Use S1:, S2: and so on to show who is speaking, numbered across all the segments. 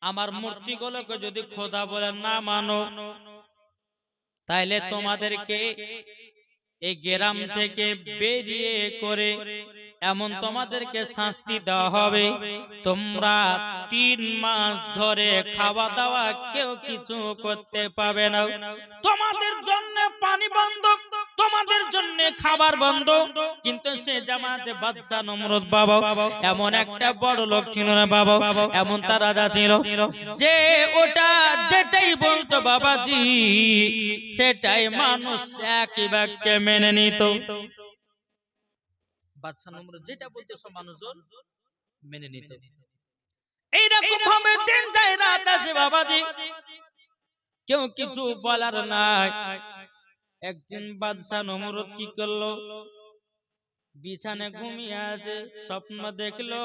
S1: আমার মূর্তিগুলোকে যদি খোদা বলে না মানো, তাইলে তোমাদেরকে এই গ্রাম থেকে বেরিয়ে করে এমন তোমাদেরকে শাস্তি দেওয়া হবে, তোমরা 3 মাস ধরে খাওয়া দাওয়া কেউ কিছু করতে পাবে না। তোমাদের জন্য পানি বন্ধ, তোমাদের জন্য খাবার বন্ধ। কিন্তু সে জামাতে বাদশা নমরুদ বাবা এমন একটা বড় লোক ছিল না বাবা, এমন তার রাজা ছিল যে ওটা যেটাই বলতো বাবাজি সেটাই মানুষ একই বাক্যে মেনে নিত। বাদশা নমরুদ যেটা বলতো সব মানুষজন মেনে নিত। এইরকম ভাবে দিন যায় রাত আসে বাবাজি, কেউ কিছু বলার নাই। একদিন বাদশা নমরুদ কি করলো, বিছানে ঘুমিয়ে আছে, স্বপ্ন দেখলো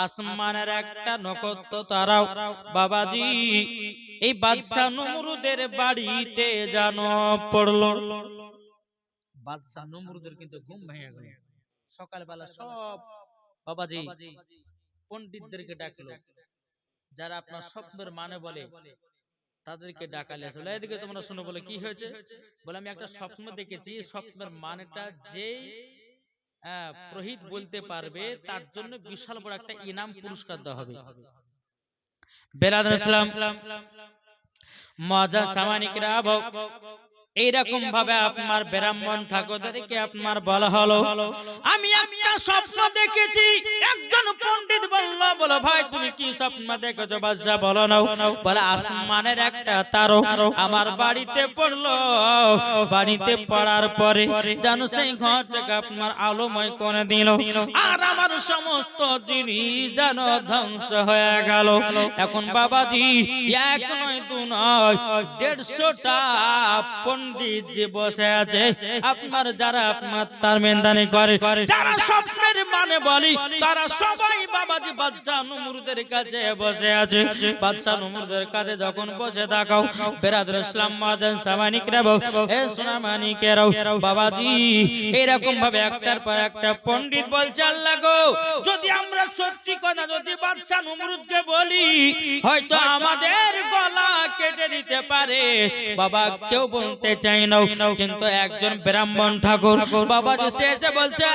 S1: আসমানের একটা নক্ষত্র তারাও বাবাজি এই বাদশা নমরুদের বাড়িতে যেন পড়লো। বাদশা নমরুদের কিন্তু ঘুম ভেঙে গেল। সকালবেলা সব বাবাজি পণ্ডিতদেরকে ডাকলো, যারা আপনার স্বপ্নের মানে বলে তাদেরকে ডাকালে আসলে এদিকে তোমরা শুনো। বলে কি হয়েছে? বলে আমি একটা স্বপ্ন দেখেছি, স্বপ্নের মানেটা যে প্রহিত বলতে পারবে তার জন্য বিশাল বড় একটা ইনাম পুরস্কার দেওয়া হবে। বেরাদুল ইসলাম মজা সামানিকরা এইরকম ভাবে আপনার ব্রাহ্মণ ঠাকুরদেরকে আপনার বলা হলো আমি একটা স্বপ্ন দেখেছি। একজন পণ্ডিত বলল, বলো ভাই তুমি কি স্বপ্ন দেখেছো? বাদশা বলো না। বলে আসমানের একটা তারো আমার বাড়িতে পড়লো, বাড়িতে পড়ার পরে জানো সেই ঘরটাকে আপনার আলোময় করে দিল, আর আমার সমস্ত জিনিস যেন ধ্বংস হয়ে গেল। এখন বাবাজি এক নয় দু নয় 150টা পণ্ডিত যে বসে আছে আপনার, যারা আপনার তার মেনদানি করে, যারা স্বপ্নের মানে বলি, তারা সবাই বাবাজি বাদশা নমরুদের কাছে বসে আছে। বাদশা নমরুদের কাছে যখন বসে থাকাও বেরাদুল ইসলাম মাদান সামানিকরা এ সোনা মানিকেরাও বাবাজি এরকম ভাবে একটার পর একটা পণ্ডিত বলছে আল্লাহ গো, যদি আমরা সত্যি কথা যদি বাদশা নমরুদকে বলি হয়তো আমাদের গলা কেটে দিতে পারে। বাবা কেউ বলতে চাই না, কিন্তু একজন ব্রাহ্মণ ঠাকুর বাবাজি শেষে বলছে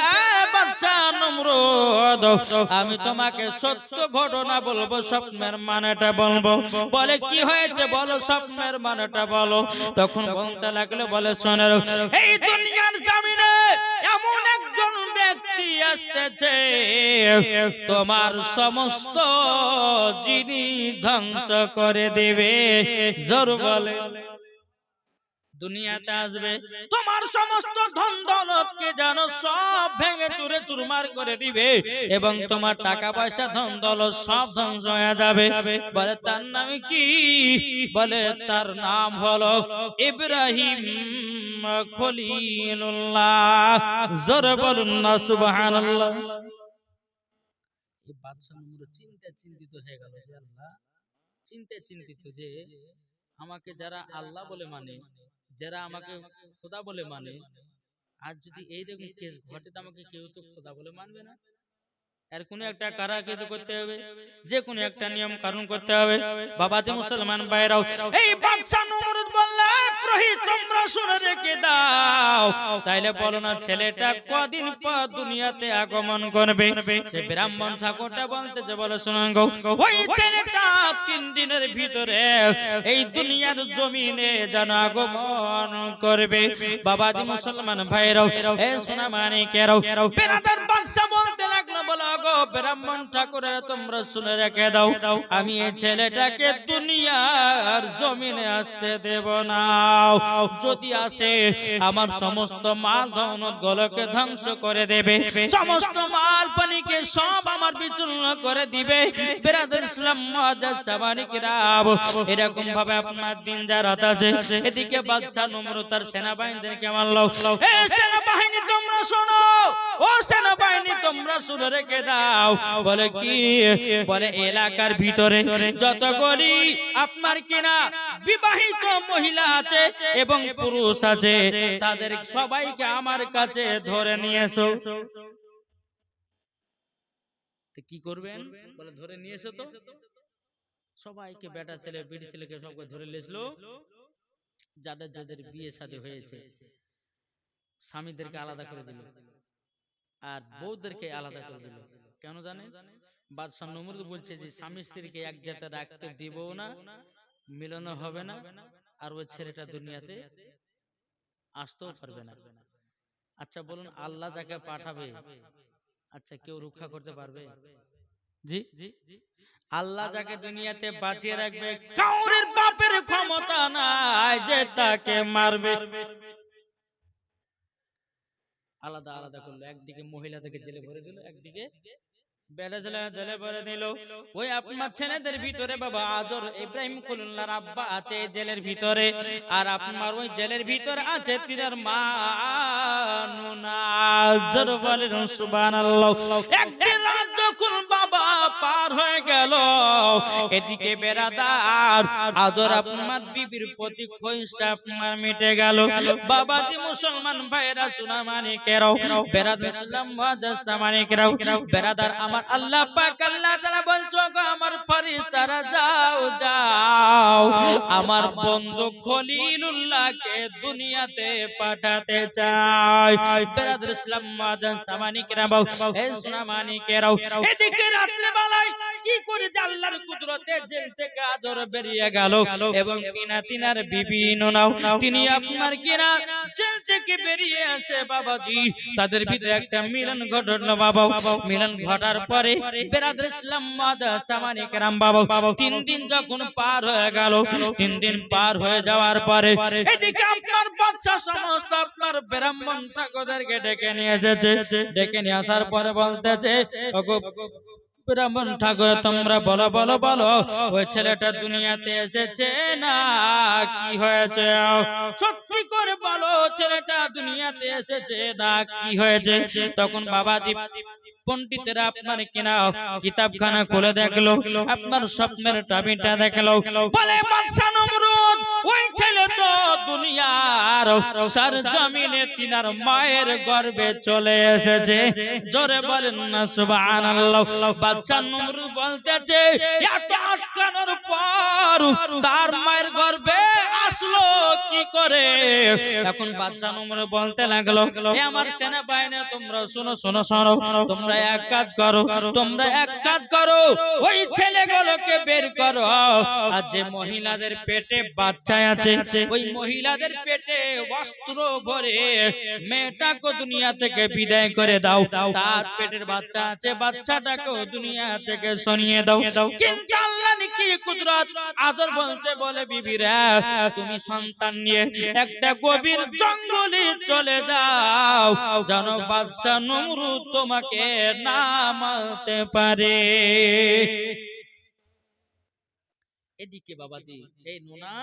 S1: বাদশা নমরুদ আমি তোমাকে সত্য ঘটনা বলবো, স্বপ্নের মানেটা বলবো। বলে কি হয়েছে বলো, স্বপ্নের মানেটা বলো। তখন বলতে লাগলো, বলে শোনো এই দুনিয়ার জমিনে এমন একজন ব্যক্তি আসতেছে তোমার সমস্ত জিনিস ধ্বংস করে দেবে। জোর বলে দুনিয়াতে আসবে তোমার সমস্ত ধন দৌলতকে যেন সব ভেঙে চুরে চুরমার করে দিবে এবং তোমার টাকা পয়সা ধন দৌলত সব ধ্বংস হয়ে যাবে। বলে তার নাম কি? বলে তার নাম হলো ইব্রাহিম খলিলুল্লাহ। জোরে বলুন না সুবহানাল্লাহ। এই বাদশা নমরুদ চিন্তিত হয়ে গেল যে আল্লাহ, চিন্তিত যে আমাকে যারা আল্লাহ বলে মানে, যারা আমাকে খোদা বলে মানে, আর যদি এইরকম কেস ঘটে তো আমাকে কেউ তো খোদা বলে মানবে না। এর কোনো একটা কারাকিদ করতে হবে, যে কোনো একটা নিয়ম কানুন করতে হবে। বাবাজি মুসলমান ভাইরাও এই বাদশা নমরুদ বলল প্রহিত তোমরা শুনে রেখে দাও, তাইলে বলো না ছেলেটা কদিন পর দুনিয়াতে আগমন করবে। সে ব্রাহ্মণ ঠাকুরটা বলতে যে বলে শুনুন গো, ওই ছেলেটা 3 দিনের ভিতরে এই দুনিয়ার জমিনে যেন আগমন করবে। বাবাজি মুসলমান ভাইরাও এ সোনা মানিকেরাও বেরাদার বাদশা বলতে লাগলো, বলো গো ব্রাহ্মণ ঠাকুরেরা তোমরা শুনে রেখে দাও, আমি এই ছেলেটাকে দুনিয়ার জমিনে আসতে দেব না। যদি আসে আমার সমস্ত মাল দৌলত গুলোকে ধ্বংস করে দেবে, সমস্ত মাল পানিকে সব আমার বিচূর্ণ করে দিবে। বেরাদুল ইসলাম মুআজ্জাজ সাবানিকরা এরকম ভাবে আপনার দিন যা রাত আছে। এদিকে বাদশা নমরুদ তার সেনাবাহিনীদেরকে মারলো, এ সেনাবাহিনী তোমরা শোনো, ও সেনাবাহিনী তোমরা শুনে রেখে দাও। বলে কি? বলে এলাকার ভিতরে যতগুলি আপনার কিনা বিবাহিত মহিলা আছে এবং পুরুষ আছে তাদের সবাইকে আমার কাছে ধরে নিয়ে এসো। কি করবেন? বলে ধরে নিয়ে এসো তো। সবাইকে বেটা ছেলে বিড়ি ছেলেকে সবকে ধরে লেসলো, যাদের যাদের বিয়ে শাদী হয়েছে স্বামীদেরকে আলাদা করে দিল আর বউদেরকে আলাদা করে দিল। কেন জানে? বাদশাহ নমরুদ বলছে যে স্বামী স্ত্রীকে এক জায়গায় রাখতে দিব না, মিলনও হবে না, আর ওই ছেলেটা দুনিয়াতে আসতেও পারবে না। আচ্ছা বলুন, আল্লাহ যাকে পাঠাবে, আচ্ছা কেউ রক্ষা করতে পারবে? জি, আল্লাহ যাকে দুনিয়াতে বাঁচিয়ে রাখবে, কাউরের বাপের ক্ষমতা নাই যে তাকে মারবে। আলাদা আলাদা করলো, একদিকে মহিলাদেরকে জেলে ভরে দিল, একদিকে বেড়া জেলে ভরে দিল। ওই আপনার ছেলেদের ভিতরে বাবা আজর ইব্রাহিম খলিলুল্লাহর আব্বা আছে জেলের ভিতরে, আর আপনার ওই জেলের ভিতরে আছে তিনার মা নুনা। আজর বলেন সুবহানাল্লাহ। একদিন রাত যখন বাবা পার হয়ে গেল, এদিকে বেরাদার আজর আপনার বিবির প্রতি ক্ষয়টা আপনার মিটে গেল। বাবাজি মুসলমান ভাইরা সোনা মানিকেরাও, বেরাদার ইসলাম মুআজ্জাজ মানিকেরাও, বেরাদার আমার আল্লাহ পাক আল্লাহ তাআলা বলছো গো আমার ফেরেশতারা যাও যাও আমার বন্ধু খলিলুল্লাহকে দুনিয়াতে পাঠাতে চাই। বেরাদার ইসলাম মুআজ্জাজ মানিকেরাও, এই সোনা মানিকেরাও, এদিকে রাত্রে বেলায় কি করে যে আল্লাহর কুদরতে জেল থেকে আজর বেরিয়ে গেল এবং কিনা তিনার বিবি নুনাও তিনি আপনার কিনা জেল থেকে বেরিয়ে আসে বাবাজি, তাদের ভিতরে একটা মিলন ঘটলো বাবা। মিলন ঘটার পরে বেরাদার ইসলাম মুআজ্জাজ মানিকেরাম বাবা 3 দিন যখন পার হয়ে গেল, 3 দিন পার হয়ে যাওয়ার পরে এদিকে আপনার বাদশা সমস্ত আপনার ব্রাহ্মণ ঠাকুরদেরকে ডেকে নিয়ে এসেছে। ডেকে নিয়ে আসার পরে বলতেছে, ওগো ব্রাহ্মণ ঠাকুর তোমরা বলো বলো বলো ওই ছেলেটা দুনিয়াতে এসেছে না কি হয়েছে? সত্যি করে বলো ছেলেটা দুনিয়াতে এসেছে না কি হয়েছে? তখন বাবাজি পণ্ডিতেরা আপনার কিনা কিতাবখানা খুলে দেখলো, আপনার স্বপ্নের চাবিটা দেখলো, বলে বাদশা নমরুদ ওই ছেলে তো দুনিয়ার সরজমিনে তিনার মায়ের গর্ভে চলে এসেছে। জোরে বলেন না সুবহানাল্লাহ। বাদশা নমরুদ বলতেছে এত আটকানোর পর তার মায়ের গর্ভে আসলো কি করে? এখন বাদশা নমরুদ বলতে লাগলো, হে আমার সেনাবাহিনী তোমরা শোনো শোনো শোনো, তোমরা এক কাজ করো, তোমরা এক কাজ করো, ওই ছেলেগুলোকে বের করো, আর যে মহিলাদের পেটে বাচ্চা আছে ওই মহিলাদের পেটে বস্ত্র ভরে মেয়েটাকে দুনিয়া থেকে বিদায় করে দাও, তার পেটের বাচ্চা আছে বাচ্চাটাকে দুনিয়া থেকে সরিয়ে দাও। কিন্তু আল্লাহর কি কুদরত! আদর বলছে বলে বিবিরা তুমি সন্তান নিয়ে একটা গভীর জঙ্গলে চলে যাও, যেন বাদশা নমরুদ তোমাকে না মারতে পারে। এদিকে বাবাজি এই নুনা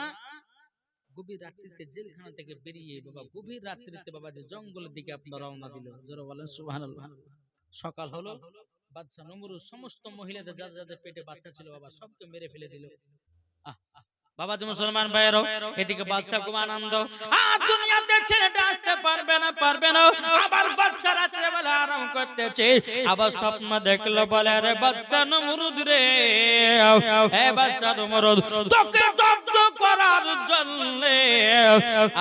S1: গভীর রাত্রিতে জেলখানা থেকে বেরিয়ে বাবা গভীর রাত্রিতে বাবাজি জঙ্গলের দিকে আপনার রওনা দিল। জোরে বলেন সুবহানাল্লাহ। সকাল হলো, বাদশা নমরুদ সমস্ত মহিলাদের যাদের যাদের পেটে বাচ্চা ছিল বাবা সবকে মেরে ফেলে দিল। বাবাজি মুসলমান ভাইয়েরও, এদিকে বাদশা খুব আনন্দ, আর দুনিয়াতে ছেলেটা আসতে পারবে না পারবে না। আবার বাদশা রাত্রে বেলা আরাম করতেছে, আবার স্বপ্ন দেখলো, বলে আরে বাদশা নমরুদ রে, এ বাদশা নমরুদ তোকে জব্দ করার জন্য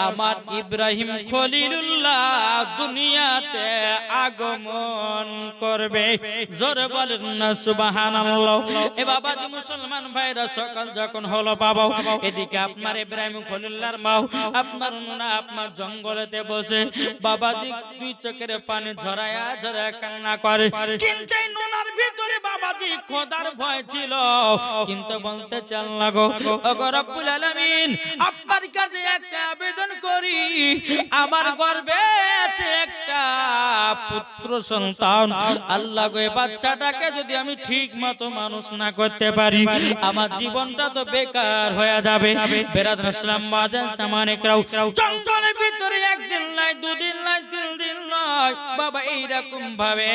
S1: আমার ইব্রাহিম খলিলুল্লাহ দুনিয়াতে আগমন করবে। জোরে বলেন না সুবহানাল্লাহ। এ বাবাজি মুসলমান ভাইরা সকাল যখন হলো বাবা, এদিকে আপনার ইব্রাহিম খলিলুল্লাহর মা আপনার নুনা আপনার জঙ্গলেতে বসে বাবাজি দুই চোখের পানি ঝরায়া ঝরায়া কান্না করে। কিন্তু এই নুনার ভিতরে বাবাজি খোদার ভয় ছিল, কিন্তু বলতে চাল লাগো ওগো রব্বুল আলামিন আপনার কাছে একটা আবেদন করি, আমার গর্ভে আছে একটা পুত্র সন্তান, আল্লাহ গো এই বাচ্চাটাকে যদি আমি ঠিক মতো মানুষ না করতে পারি আমার জীবনটা তো বেকার হয়ে যাবে। বেরাদার ইসলাম মুআজ্জাজ মানিকেরাও, জঙ্গলের ভিতরে একদিন নাই দুদিন নাই 3 দিন নয় বাবা এইরকম ভাবে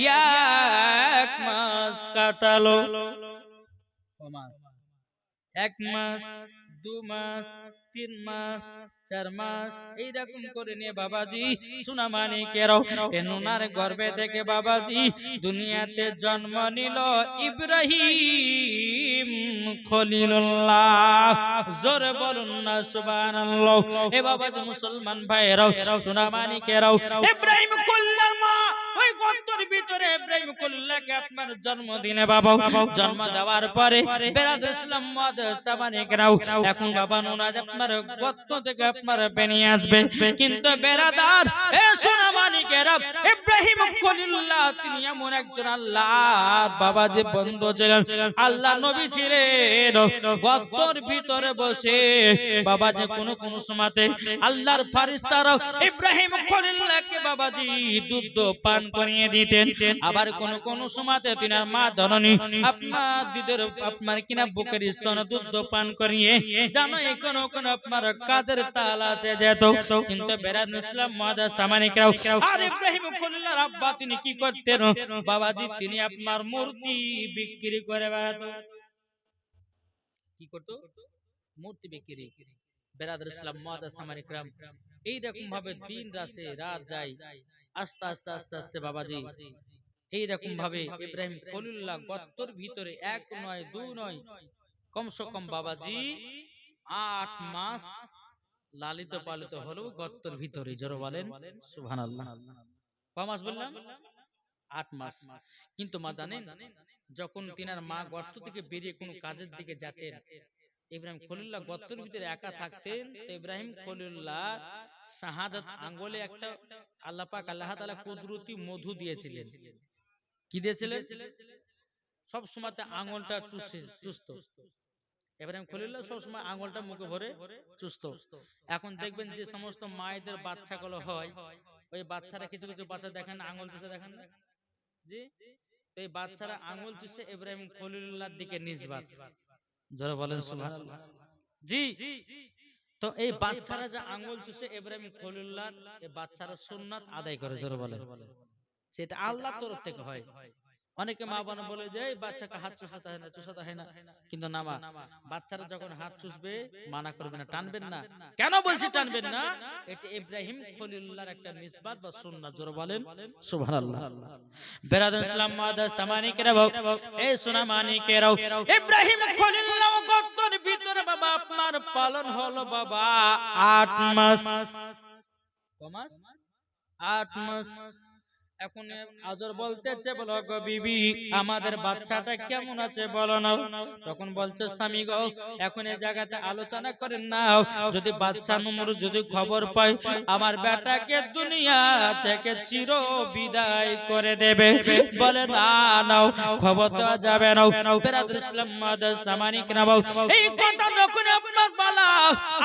S1: 1 মাস কাটালো। 1 মাস 2 মাস 3 মাস 4 মাস এইরকম করে নিয়ে বাবাজি সোনা মানিকেরাও এ নুনার গর্ভে থেকে বাবাজি দুনিয়াতে জন্ম নিল ইব্রাহিম খলিলুল্লাহ। জোরে বলুন না সুবহানাল্লাহ। এ বাবা যে মুসলমান ভাইরাও, সোনা মানিকেরাও, ইব্রাহিম খলিলুল্লাহর মা ওই গর্তের ভিতরে ইব্রাহিম খলিলুল্লাহকে আপনার জন্মদিনে বাবা জন্ম দেওয়ার পরে বেরাদ ইসলাম মাদ্রাসা মানিকেরাও, এখন বাবা নুনাজ আপনার গর্ত থেকে আপনার বেরিয়ে আসবে, কিন্তু বেরাদার এ সোনা মানিকেরা, ইব্রাহিম খলিলুল্লাহ তিনি এমন একজন আল্লাহর বাবা যে বন্ধু ছিলেন, আল্লাহ নবী ছিলেন। গর্তের ভিতরে বসে বাবাজি কোন সময়তে আল্লাহর ফেরেশতারা ইব্রাহিম খলিলুল্লাহকে বাবাজি দুধ পান করিয়ে দিতেন, আবার কোন সময়তে তিনার মা জননী আপনার দুধের আপনার কিনা বুকের স্তনে দুধ পান করিয়ে জানো কোন আপনার কাদের তালা সে যেত। কিন্তু বেরাদ ইসলাম মাদ্রাসা মানিকেরাও, আর ইব্রাহিম খলিলুল্লাহর আব্বা তিনি কি করতেন বাবাজি, তিনি আপনার মূর্তি বিক্রি করে বেড়াতো। কি করতো? মূর্তি বিক্রি। বেরাদ ইসলাম মাদ্রাসা মানিকেরাও, এই রকম ভাবে দিন রাত যায়, আস্তে আস্তে আস্তে আস্তে বাবাজি এই রকম ভাবে ইব্রাহিম খলিলুল্লাহ গর্তের ভিতরে এক নয় দুই নয় কমসে কম বাবাজি 8 মাস লালিত পালিত হলো গর্তের ভিতরে। জোরে বলেন সুবহানাল্লাহ। কয় মাস বললাম? 8 মাস। কিন্তু মা জানেন, যখন তিনার মা গর্ত থেকে বেরিয়ে কোনো কাজের দিকে যেতেন, ইব্রাহিম খলিলুল্লাহ গর্তের ভিতরে একা থাকতেন, তো ইব্রাহিম খলিলুল্লাহ শাহাদাত আঙ্গুলে একটা আল্লাহ পাক আল্লাহ তাআলা কুদরতি মধু দিয়েছিলেন। কি দিয়েছিলেন? সব সময়তে আঙ্গুলটা চুষত। ইব্রাহিম খলিলুল্লাহ সব সময় আঙ্গুলটা মুখে ভরে চুষত। এখন দেখবেন যে সমস্ত মায়েদের বাচ্চাগুলো হয়, ওই বাচ্চারা কিছু কিছু বাচ্চা দেখেন আঙ্গুল চুষে, দেখেন না জি? তো এই বাচ্চারা আঙ্গুল চুষে ইব্রাহিম খলিলুল্লাহর দিকে নিসবত। যারা বলেন সুবহানাল্লাহ জি। তো এই বাচ্চারা যে আঙ্গুল চুষে ইব্রাহিম খলিলুল্লাহ, এই বাচ্চারা সুন্নাত আদায় করে। যারা বলেন সেটা আল্লাহর তরফ থেকে হয়। অনেকে মা বোন বলে যে এই বাচ্চাকে হাত চুষাতে হয় না, কিন্তু না মা, বাচ্চারা যখন হাত চুষবে মানা করবে না, টানবেন না। কেন বলছি টানবেন না? এটা ইব্রাহিম খলিলুল্লাহর একটা নিসবত বা সুন্নাত। জোরে বলেন সুবহানাল্লাহ। বেরাদ ইসলাম মাদ্রাসা মানিকেরাও, এই সোনা মানিকেরাও, ইব্রাহিম খলিলুল্লাহ গর্তের ভিতরে বাবা আপনার পালন হলো বাবা 8 মাস। কয় মাস? 8 মাস। এখন আজর বলতেছে, বলো গো বিবি আমাদের বাচ্চাটা কেমন আছে বলো না। তখন বলছে স্বামী গো এখন এই জায়গাতে আলোচনা করেন না, যদি বাচ্চা নমর যদি খবর পায় আমার বেটাকে দুনিয়া থেকে চির বিদায় করে দেবে। বলে না নাও, খবর দেওয়া যাবে না। বেরাদুল ইসলাম মাদ্রাসা মানিকেরাও, এই কথা যখন আপনার বলা,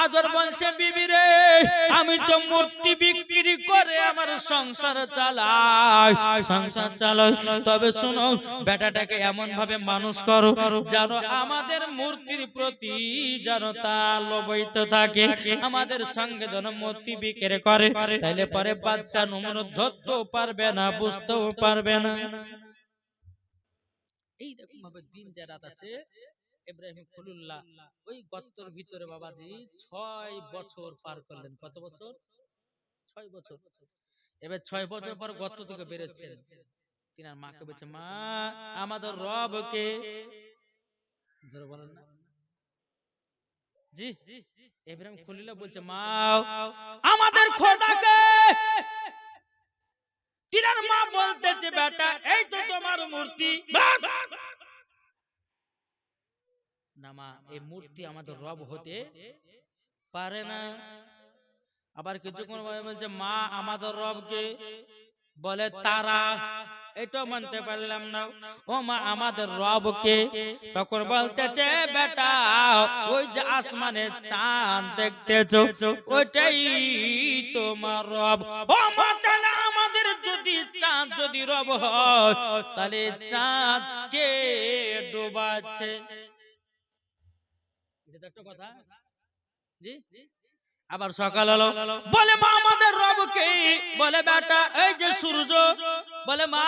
S1: আজর বলছে বিবি রে আমি তো মূর্তি বিক্রি করে আমার সংসার চালাই, তবে শোনো বেটাটাকে এমন ভাবে মানুষ করো যেন আমাদের মূর্তির প্রতি যেন তা লোভিত থাকে, আমাদের সঙ্গে যেন মূর্তি বিক্রি করে, তাইলে পরে বাদশা নমর ধরতেও পারবে না, বুঝতেও পারবে না। এই রকম ভাবে দিন যে রাত আছে ইব্রাহিম খলিলুল্লাহ ওই গর্তের ভিতরে বাবাজি 6 বছর পার করলেন। কত বছর? 6 বছর। এবার 6 বছর পর গর্ত থেকে বেরোচ্ছেন, তিনার মাকে বলছে মা আমাদের রবকে, জোরে বলেন না জি। ইব্রাহিম খলিলুল্লাহ বলছে মা আমাদের খোদাকে। তিনার মা বলতেছে বেটা এই তো তোমার মূর্তি। না মা এই মূর্তি আমাদের রব হতে পারে না। আবার কিছুক্ষণ পরে বলছে মা আমাদের রবকে, বলে তারা, এটা মানতে পারলাম না। ও মা আমাদের রবকে, তখন বলতেছে বেটা ওই যে আসমানে চাঁদ দেখতেছো ওইটাই তোমার রব। ও মা তাহলে আমাদের যদি চাঁদ যদি রব হয় তাহলে চাঁদ কে ডোবাচ্ছে? এটা একটা কথা জি। আবার সকাল হলো, বলে মা আমাদের রবকে, বলে বেটা এই যে সূর্য, বলে মা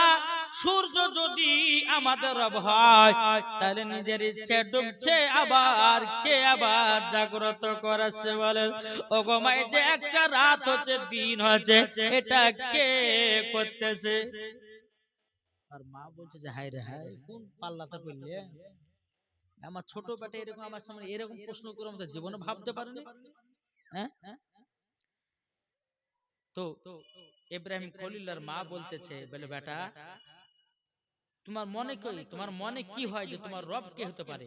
S1: সূর্য যদি আমাদের রব হয় তাহলে নিজের ইচ্ছে ডুবছে আবার কে আবার জাগ্রত করাচ্ছে? বলে ও গো মা এই যে একটা রাত হচ্ছে দিন হচ্ছে এটা কে করতেছে? আর মা বলছে যে হায় রে হায় কোন পাল্লাতে পড়লে, আমার ছোট বেটা এরকম আমার সামনে এরকম প্রশ্ন করে আমাদের জীবনে ভাবতে পারেনি। হ্যাঁ, তো ইব্রাহিম খলিলুল্লাহর মা বলতেছে, বলে বেটা তোমার মনে কি হয় যে তোমার রব কে হতে পারে?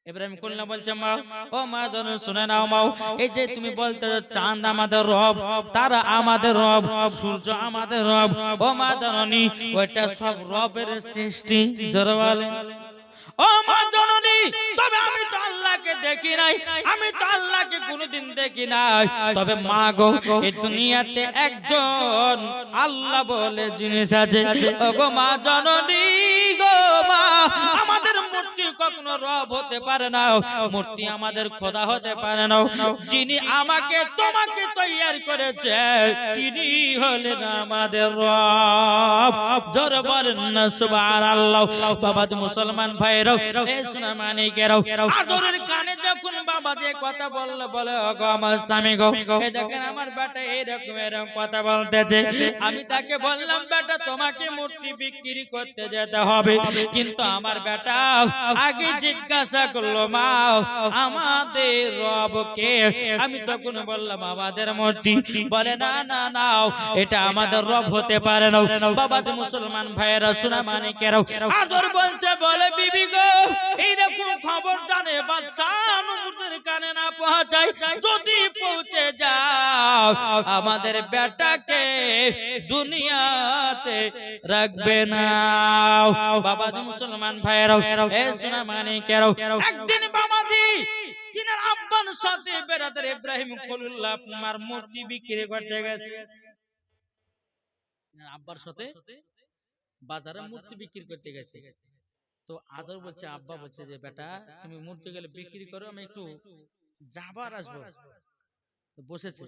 S1: ইব্রাহিম খলিলুল্লাহ বলছে, মা, ও মা জন শুনে নাও মা, এই যে তুমি বলতে চাঁদ আমাদের রব, তারা আমাদের রব, সূর্য আমাদের রব, ও মা জননী ওইটা সব রবের সৃষ্টি। জোরে বলেন ও মা জননী, তবে আমি তো আল্লাহকে দেখি নাই, আমি তো আল্লাহকে কোনোদিন দেখি নাই। তবে মা গো, এই দুনিয়াতে একজন আল্লাহ বলে জিনিস আছে। ও গো মা জননী গো মা, আমাদের মূর্তি কখনো রব হতে পারে না, মূর্তি আমাদের খোদা হতে পারে না। যিনি আমাকে তোমাকে তৈয়ার করেছে তিনি হলেন আমাদের রব। জোরে বলেন না সুবহানাল্লাহ। বাবা মুসলমান ভাইরাও, এই সোনা মানিকেরাও, আদরের কানে যখন বাবা যে কথা বললো, বলে ওগো আমার স্বামী গো, এই দেখেন আমার বেটা এরকম এরকম কথা বলতেছে। আমি তাকে বললাম, বেটা তোমাকে মূর্তি বিক্রি করতে যেতে হবে, কিন্তু আমার বেটা আগে জিজ্ঞাসা করলো, মা আমাদের রব কে? আমি তখন বললাম আমাদের মূর্তি। বলে না না না, এটা আমাদের রব হতে পারে না। বাবা মুসলমান ভাইয়েরা, সোনা মানিকেরাও, আদর বলছে, বলে বিবি গো, এইরকম খবর জানে বাদশা নমরুদের কানে না পৌঁছায়, যদি পৌঁছে যাও আমাদের বেটাকে দুনিয়াতে রাখবে না। বাবা মুসলমান ভাইয়েরাও, এ সোনা মানিকেরাও, একদিন বাবাজি তিনার আব্বার সাথে বেরাদার ইব্রাহিম খলিলুল্লাহ আপনার মূর্তি বিক্রি করতে গেছে। আব্বার সাথে বাজারে মূর্তি বিক্রি করতে গেছে। তো আদর বলছে, আব্বা বলছে যে বেটা তুমি মূর্তি গেলে বিক্রি করো, আমি একটু যাবার আসবো। বসেছে,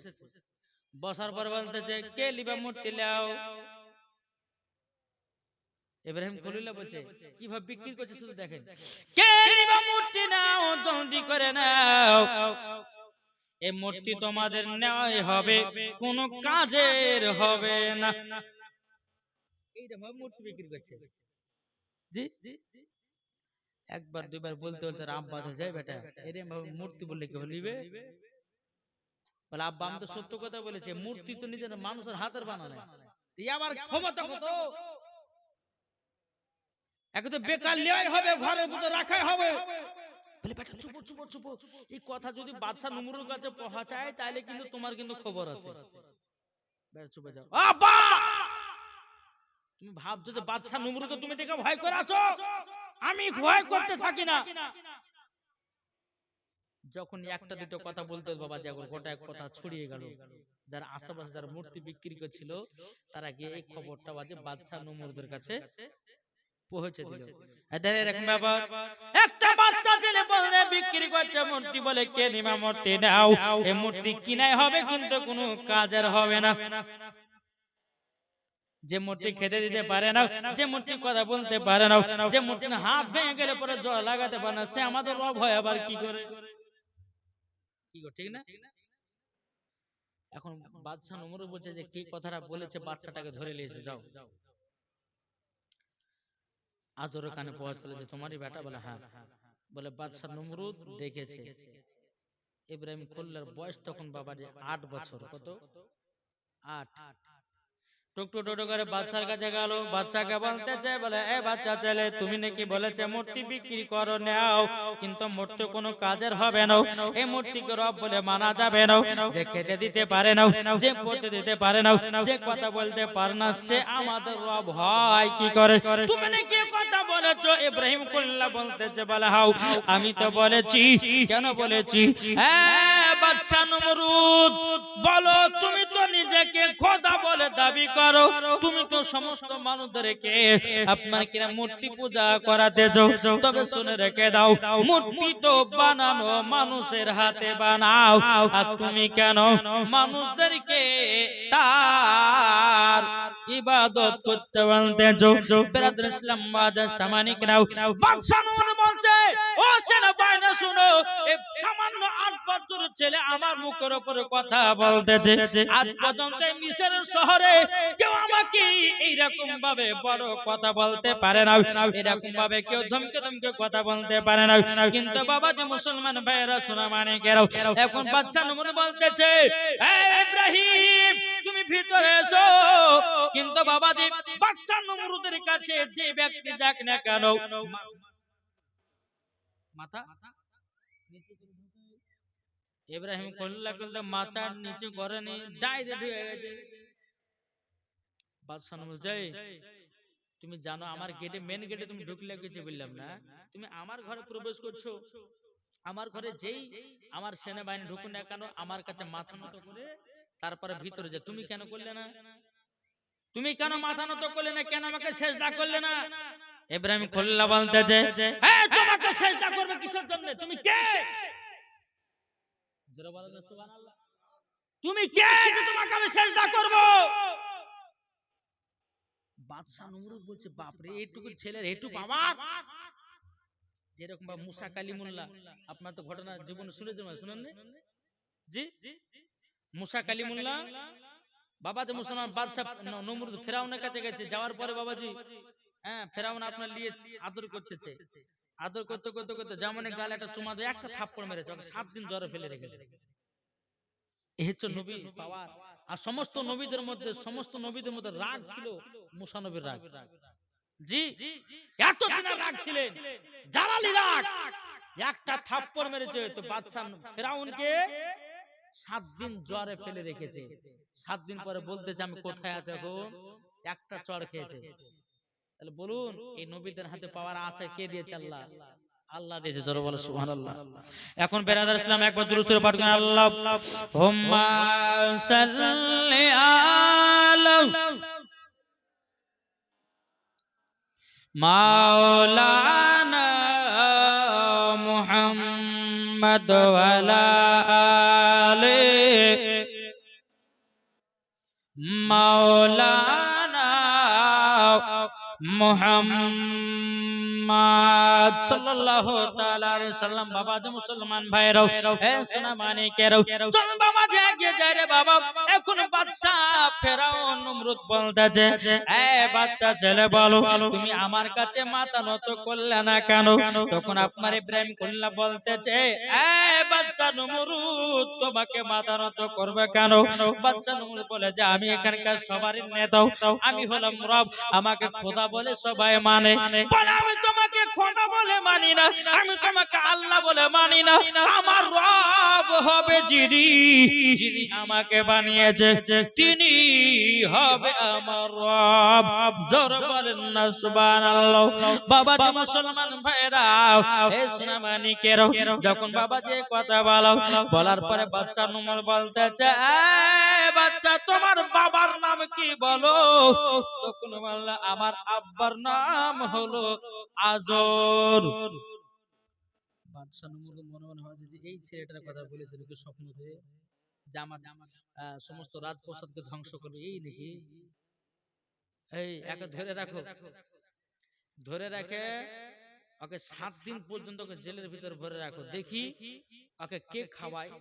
S1: বসার পর বলতেছে, কে লিবা মূর্তি লাও? ইব্রাহিম খলিলুল্লাহ বলছে, কিভাবে বিক্রি করছে শুধু দেখেন, কে লিবা মূর্তি নাও, জলদি করে নাও, এই মূর্তি তোমাদের নেওয়াই হবে, কোনো কাজের হবে না। এইরকম মূর্তি বিক্রি করছে। জি জি, একবার দুইবার বলতে বলতে আব্বা হয়ে যায়, বেটা এরকম ভাবে মূর্তি বললে কি হলিবে? বলে আব্বা আমি তো সত্য কথা বলেছি, মূর্তি তো নিজের মানুষের হাতের বানানো, আবার ক্ষমতা কত, একে তো বেকার লেওয়াই হবে, ঘরের ভিতরে রাখাই হবে। বলে বেটা চুপ চুপ চুপ, এই কথা যদি বাদশা নমরুদের কাছে পৌঁছায় তাহলে কিন্তু তোমার কিন্তু খবর আছে। বেটা চুপে যাও। আব্বা তুমি ভাবছো যে বাদশা নমরুদকে তুমি দেখে ভয় করে আছো, আমি ভয় করতে থাকি না। যখন একটা দুটো কথা বলতে বাবা যে গোটা এক কথা ছড়িয়ে গেল, যারা আশেপাশে যারা মূর্তি বিক্রি করছিল তারা গিয়ে এই খবরটা বাজে বাদশা নমরুদের কাছে পৌঁছে দিল। এরকম ব্যাপার, একটা বাচ্চা ছেলে বলে বিক্রি করছে মূর্তি, বলে কে নিবা মূর্তি নাও, এই মূর্তি কিনাই হবে কিন্তু কোনো কাজের হবে না। যে মূর্তি খেতে দিতে পারে না, যে মূর্তি কথা বলতে পারে না, যে মূর্তি হাত ভেঙে গেলে পরে জোড়া লাগাতে পারে না, সে আমাদের রব হয় আবার কি করে? কি গো ঠিক না? এখন বাদশা নমরুদ বলছে যে কি কথাটা বলেছে, বাচ্চাটাকে ধরে নিয়েছে, যাও। আদরের কানে পৌঁছালো যে তোমারই বেটা? বলে হ্যাঁ। বলে বাদশা নমরুদ দেখেছে ইব্রাহিম খলিলুল্লাহর বয়স তখন বাবার 8 বছর। কত? 8। টুকটু টুটু করে বাদশার কাছে গেল, বাদশাকে বলতে চায়, বলে এ বাচ্চা ছেলে তুমি নাকি বলেছে মূর্তি বিক্রি করো, নাও, কিন্তু মূর্তি কোনো কাজের হবে না, এই মূর্তিকে রব বলে মানা যাবে না, যে খেতে দিতে পারে না, যে পড়তে দিতে পারে না, যে কথা বলতে পারে না, সে আমাদের রব হয় কি করে? তুমি নাকি কথা বলেছো? ইব্রাহিম খলিলুল্লাহ বলতেছে, বলে হাও আমি তো বলেছি। কেন বলেছি? হ্যাঁ বাদশা নমরুদ, বলো তুমি তো নিজেকে খোদা বলে দাবি করো, তুমি তো সমস্ত মানুষদেরকে আপনার কিনা মূর্তি পূজা করাতেছো, তবে শুনে রেখে দাও, মূর্তি তো বানানো মানুষের হাতে বানাও, আর তুমি কেন মানুষদেরকে তার ইবাদত করতে বলতেছো? ব্রাদার ইসলাম বাদশা মানিকরাও, বাদশা নমরুদ বলছে, ও সেনাবাহিনীর শুনো, এই সামান্য 8 বছরের ছেলে আমার মুখের উপরে কথা বলতেছে। আজ পর্যন্ত মিশরের শহরে কেউ আমাকে এইরকম ভাবে বড় কথা বলতে পারে না, এরকম ভাবে কেউ ধমকে ধমকে কথা বলতে পারে না। কিন্তু বাবা যে মুসলমান ভাইরা শোনা মানে কেন, এখন বাদশা নমরুদ বলতেছে, ইব্রাহিম তুমি ভিতরে এসো। কিন্তু বাবাজি বাদশা নমরুদের কাছে যে ব্যক্তি যাক না কেন, মাথা নিচু করে ইব্রাহিম কল্লা কলতে মাথা নিচু করেনি, ডাইরেক্ট হয়ে গেছে। বাদশা নমরুদ যাই, তুমি জানো আমার গেটে, মেন গেটে তুমি ঢুকলে কিছু বললাম না, তুমি আমার ঘরে প্রবেশ করছো, আমার ঘরে যেই আমার সেনাবাহিনী ঢুকুন না কেন আমার কাছে মাথা নত করে তারপরে ভিতরে যে তুমি কেন করলে না, তুমি কেন মাথা নত করলে না, কেন আমাকে সেজদা করলে না? ইব্রাহিম খোল্লা বলতেছে, হ্যাঁ তোমাকে সেজদা করবে কিসের জন্য, তুমি কে? জোরে বলো না সুবহানাল্লাহ। তুমি কে যে তোমাকে আমি সেজদা করব? বাদশা নমরুদ বলছে, বাপ রে এইটুকু ছেলের এইটুকু আমার, যেরকম বা মুসা কালিমুল্লাহ, আপনার তো ঘটনা জীবনে শুনেছেন, শুনেন জি? মুসা কালিমুল্লাহ বাবাজি মুসলমান বাদশা নমরুদ ফেরাউনের কাছে গেছে, যাওয়ার পরে বাবাজি হ্যাঁ ফেরাউন আপনার নিয়ে আদর করতেছে, আদর করতে করতে করতে যেমন গালে একটা চুমা দিয়ে একটা থাপ্পড় মেরেছে, ওকে 7 দিন জ্বরে ফেলে রেখেছে। এই হচ্ছে নবী পাওয়ার। আর সমস্ত নবীদের মধ্যে রাগ ছিল মুসা নবীর রাগ। জি, এতদিন রাগ ছিলেন, জালালি রাগ। একটা থাপ্পড় মেরেছে তো বাদশা ফেরাউনকে 7 দিন জ্বরে ফেলে রেখেছে। 7 দিন পরে বলতেছে আমি কোথায় আছি এখন, একটা চড় খেয়েছে। তাহলে বলুন এই নবীদের হাতে পাওয়ার আছে কে দিয়েছে? আল্লাহ, আল্লাহ দিয়েছে। জোরে বলো সুবহানাল্লাহ। এখন বেরাদার ইসলাম একবার দুরূদ শরীফ পাঠ করেন, আল্লাহুম্মা সাল্লি আলা মাওলানা মুহাম্মদ ওয়া আলা আলি মাওলানা মুহাম্মদ সাল্লাল্লাহু তাআলা আলাইহি সাল্লাম। বাবা যে মুসলমান ভাইরাও, এ সোনা মানিকেরাও, চল বাবা যে আগে যাই রে বাবা। এখন বাদশা ফেরাউন নমরুদ বলতেছে, এ বাচ্চা ছেলে বলো তুমি আমার কাছে মাথা নত করলে না কেন? তখন আপনার ইব্রাহিম কল্লা বলতেছে, এ বাচ্চা নমরুদ তোমাকে মাথা নত করবে কেন? বাচ্চা নমরুদ বলে যে আমি এখানকার সবারই নেতা, আমি হলাম রব, আমাকে খোদা বলে সবাই মানে। বলে আমি তোমাকে খোদা বলে মানি না, আমি তোমাকে আল্লাহ বলে মানি না, আমার রব হবে যিনি আমাকে বানিয়েছে, তিনি হবে আমার রব। জোরে বলেন না সুবহানাল্লাহ। বাবা যে মুসলমান ভাইরা, এ সোনা মানিকেরাও, যখন বাবা যে কথা বলার পরে বাদশা নমরুদ বলতেছে, বাচ্চা তোমার বাবার নাম কি বলো? তখন বলল আমার আব্বার নাম হলো আজর। বাদশা নমরুদ মনে মনে হয় যে এই ছেলেটার কথা বলেছিল কি স্বপ্নতে, যে আমার সমস্ত রাজপ্রাসাদকে ধ্বংস করবে, এই নাকি? এই একে ধরে রাখো, ধরে রাখে ওকে 7 দিন পর্যন্ত ওকে জেলের ভিতর ভরে রাখো, দেখি ওকে কে খাওয়ায়।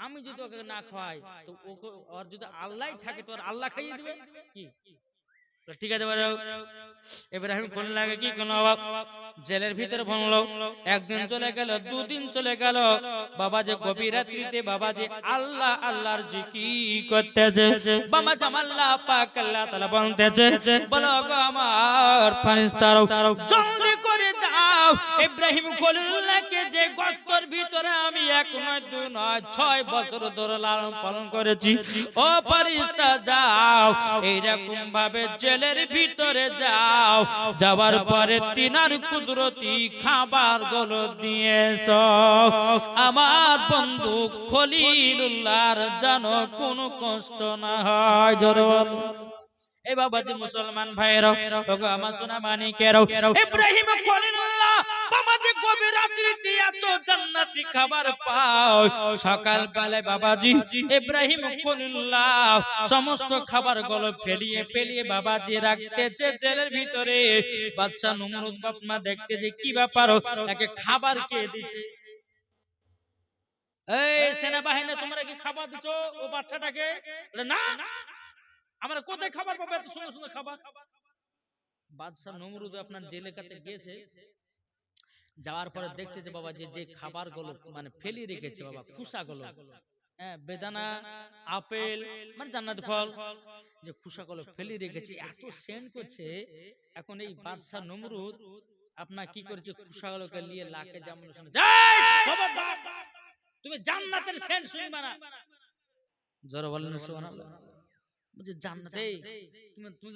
S1: আমি যদি ওকে না খাওয়াই তো ওকে, ওর যদি আল্লাহ থাকে তো আল্লাহ খাইয়ে দিবে কি? ঠিক আছে। ইব্রাহিম কোন লাগে কি কোন জেলের ভিতরে ভাঙলো, একদিন চলে গেল, দুদিন চলে গেল, বাবা যে গভীর রাত্রিতে বাবা যে আল্লাহ আল্লাহর জিকির করতেছে, বাবা জামাল্লাহ পাক আল্লাহ তাআলা বলতেছে, বলো গো আমার ফেরেশতারা জলদি করে যাও, ইব্রাহিম খলিলুল্লাহকে যে গর্তের ভিতরে আমি 1 নয় 2 নয় 6 বছর ধরে লালন পালন করেছি, ও ফেরেশতা যাও এইরকম ভাবে জেলের ভিতরে যাও, যাওয়ার পরে তিনার কুদরতি খাবার গুলো দিয়েছ, আমার বন্ধু খলিলুল্লাহর যেন কোনো কষ্ট না হয়। জোরে বলো। এই বাবা যে মুসলমান ভাইরা, ওগো আমার সোনা মানিকেরাও, ইব্রাহিম খলিলুল্লাহ বাবাজি গভীর রাত্রিতে এত জান্নাতি খাবার পাও, সকাল বেলায় বাবাজি ইব্রাহিম খলিলুল্লাহ সমস্ত খাবার গুলো ফেলিয়ে ফেলিয়ে বাবাজি রাখতেছে জেলের ভিতরে। বাদশা নমরুদ বাপমা দেখতে যে কি ব্যাপার, একে খাবার কে দিচ্ছে? এই সেনাবাহিনী তোমরা কি খাবার দিচ্ছ ও বাচ্চাটাকে? না, আমরা কোথায় খাবার পাবো এত সুন্দর সুন্দর খাবার? বাদশা নমরুদ আপনার জেলের কাছে গিয়েছে, যাওয়ার পরে দেখতে যে বাবা যে খাবার গুলো মানে ফেলি রেখেছে বাবা, খুসা গুলো, হ্যাঁ, বেদানা, আপেল মানে জান্নাতি ফল, যে খুসা গুলো ফেলি রেখেছে, এত সেন্ট করছে। এখন এই বাদশা নমরুদ আপনার কি করেছে, খুসা গুলোকে নিয়ে লাকে যেমন খবরদার তুমি জান্নাতের সেন্ট শুনবা না। জোরে বলেন সুবহানাল্লাহ। বলছে জান্নাতে তুমি তুমি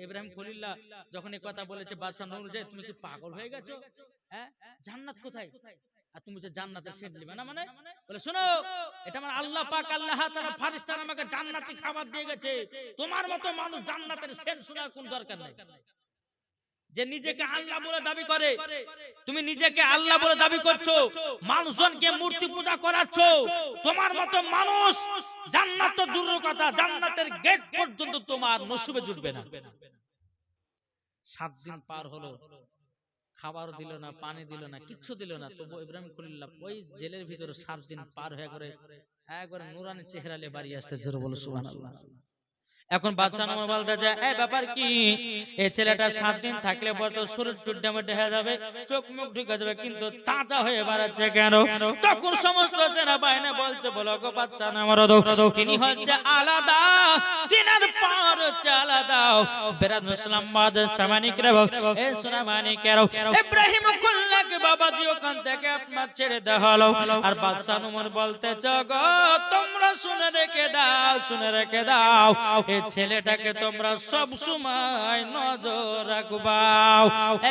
S1: ইব্রাহিম খলিল্লাহ যখন এই কথা বলেছে বাদশা নমরুদ, যে তুমি কি পাগল হয়ে গেছো? হ্যাঁ, জান্নাত কোথায়? আর তুমি বলছো জান্নাতের সেন্ট নিবে না, মানে বলে শোনো, এটা আমার আল্লাহ পাক আল্লাহ তাআলা ফেরেশতারা আমাকে জান্নাতি খাবার দিয়ে গেছে, তোমার মতো মানুষ জান্নাতের সেন্ট শোনার কোন দরকার নেই। যে নিজেকে আল্লাহ বলে দাবি করে, তুমি নিজেকে আল্লাহ বলে দাবি করছো, মানুষজনকে মূর্তি পূজা করাচ্ছ, তোমার মতো মানুষ জান্নাত তো দূরের কথা, জান্নাতের গেট পর্যন্ত তোমার নসিবে জুটবে না। 7 দিন পার হলো, খাবার দিল না, পানি দিল না, কিচ্ছু দিল না, তবু ইব্রাহিম খলিল্লাহ ওই জেলের ভিতরে 7 দিন পার হয়ে করে একবার নুরানি চেহারা নিয়ে বাড়ি আসতেছে। বলে সুবহানাল্লাহ। এখন বাদশা নমরুদ বলতেছে এই ব্যাপার কি, এই ছেলেটা 7 দিন থাকলে পর তো শরীর টুড্ডামেটে হয়ে যাবে, চোখ মুখ ঢুকে যাবে, কিন্তু তাজা হয়ে বেড়াচ্ছে কেন? তখন সমস্ত সেনাবাহিনী বলছে বলো গো বাদশা নমরুদ, তিনি হচ্ছে আলাদা, তিনার পার হচ্ছে আলাদা। বেরাদ মুসলিম বাদশা সামানিকরা এই সেনাবাহিনীরা ইব্রাহিম খলিল্লাহকে বাবাজি ওখান থেকে আপনার ছেড়ে দেওয়া হলো। আর বাদশা নমরুদ বলতেছে গো তোমরা শুনে রেখে দাও, শুনে রেখে দাও, এই ছেলেটাকে তোমরা সব সময় নজর রাখবা,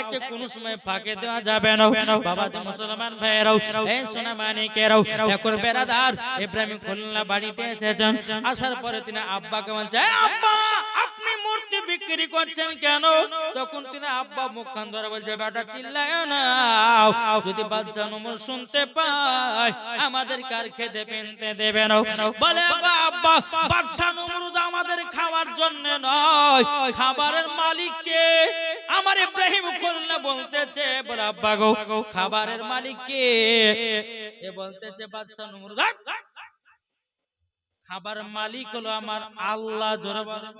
S1: একে কোন সময় ফাঁকে দেওয়া যাবে না। বাবাজি মুসলমান ভাইরাও এই সেনাবাহিনীরাও এখন বেরাদার ইব্রাহিম খলিল্লাহ বাড়িতে এসেছেন, আসার পরে তিনি আব্বাকে বলছে আব্বা আপনি মূর্তি বিক্রি করছেন কেন? তখন তিনি আব্বা মুখখান ধরে বলছে বেটা চিল্লায় না, যদি বাদশা নমরুদ শুনতে পায় আমাদের কার খেতে পেনতে দেবে না। বলে আব্বা বাদশা নমরুদ আমাদের খাওয়ার জন্য নয়, খাবারের মালিক কে? আমার ইব্রাহিম খলিল্লাহ বলতেছে বলে আব্বা গো খাবারের মালিক কে? এ বলতেছে বাদশা নমরুদ খাবারের মালিক হলো আমার আল্লাহ। জোরে বলে।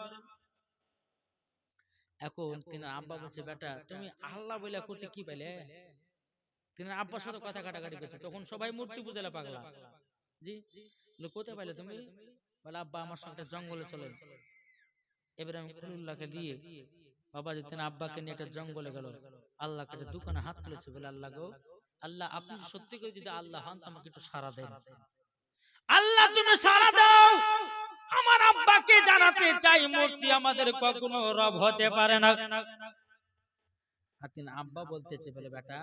S1: এখন তিনি আব্বা বলছে বেটা তুমি আল্লাহ বলে করতে কি পেলে? তিনি আব্বার সাথে কথা কাটাকাটি করছে, তখন সবাই মূর্তি পূজালে পাগলা। জি কোথায় পাইলে তুমি? বলে আব্বা আমার সঙ্গে জঙ্গলে চলে। ইব্রাহিম খলিল্লাহকে দিয়ে বাবাজি তিনি আব্বাকে নিয়ে একটা জঙ্গলে গেল, আল্লাহর কাছে দুখানা হাত তুলেছে, বলে আল্লাহ গো আল্লাহ আপনি সত্যি করে যদি আল্লাহ হন আমাকে একটু সাড়া দেন, আল্লাহ তুমি সাড়া দাও, আমার আব্বাকে জানাতে চাই মূর্তি আমাদের কখনো রব হতে পারে না। আর তিনি আব্বা বলতেছে বলে বেটা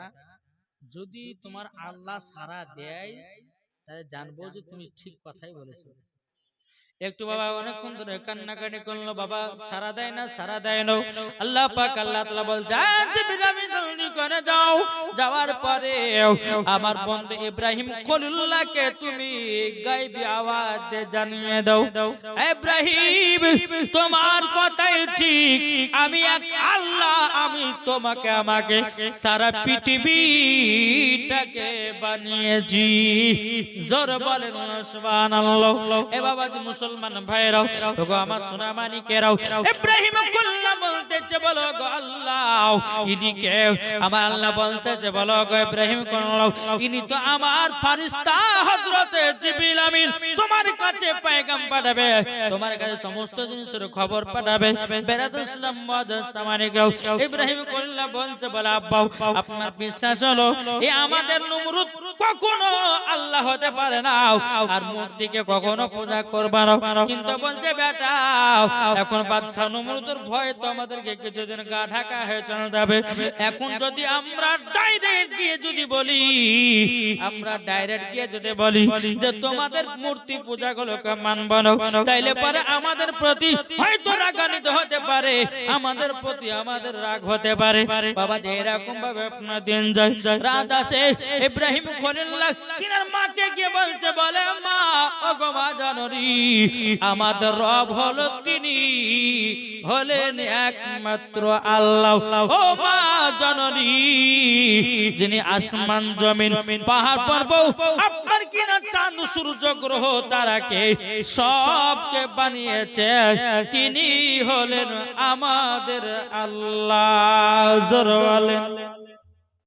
S1: যদি তোমার আল্লাহ সাড়া দেয় তাহলে জানবো যে তুমি ঠিক কথাই বলেছো। একটু বাবা অনেকক্ষণ ধরে কান্নাকাটি করলো, বাবা সারা দেয় না, সারা দেয় না। আল্লাহ পাক আল্লাহ তাআলা বলছে জিবরাইল জলদি করে যাও, যাওয়ার পরে আমার বন্ধু ইব্রাহিম খলিল্লাহকে তুমি গায়বী আওয়াজে জানিয়ে দাও ইব্রাহিম তোমার কথাই ঠিক, আমি এক আল্লাহ, আমি তোমাকে আমাকে সারা পৃথিবীটাকে বানিয়েছি। জোরে বলেন সুবহানাল্লাহ। এ বাবাজি মুসলমান ভাইরাও ওগো আমার সোনা মানিকেরাও ইব্রাহিম খলিল্লাহ বলতেছে বলো গো আল্লাহ ইনি কে? আমার আল্লাহ বলতেছে বলো গো ইব্রাহিম খলিল্লাহ ইনি তো আমার ফেরেশতা হযরতে জিবরিল আমিন, তোমার কাছে পয়গাম পাঠাবে, তোমার কাছে সমস্ত জিনিসের খবর পাঠাবে। বেরাদুল ইসলাম মুআদ্দাস মানিকেরাও ইব্রাহিম খলিল্লাহ বলছে বলে আব্বা আপনার বিশ্বাস হলো এই আমাদের নমরুদ কখনো আল্লাহ হতে পারে না আর মূর্তিকে কখনো পূজা করবে না, কিন্তু বলছে বেটা এখন বাদশা নমরুদের ভয় তো আমাদেরকে কিছুদিন গা ঢাকা হয়ে চলে যাবে। এখন যদি আমরা ডাইরেক্ট গিয়ে যদি বলি, আমরা ডাইরেক্ট গিয়ে যদি বলি যে তোমাদের মূর্তি পূজা গুলোকে মানব না, তাইলে পরে আমাদের প্রতি হয়তো রাগান্বিত হতে পারে, আমাদের প্রতি আমাদের রাগ হতে পারে। বাবা যে এরকম ভাবে আপনার দিন যায়, রাত আসে, ইব্রাহিম খলিলুল্লাহ তিনার মাকে গিয়ে বলছে, বলে মা, ওগো মা জননী, আমাদের রব হলো তিনি হলেন একমাত্র আল্লাহ। ও মা জননী, যিনি আসমান জমিন পাহাড় পর্বত আপনার কিনা চাঁদ সূর্য গ্রহ তারাকে সবকে বানিয়েছে, তিনি হলেন আমাদের আল্লাহ। জোরে বলেন।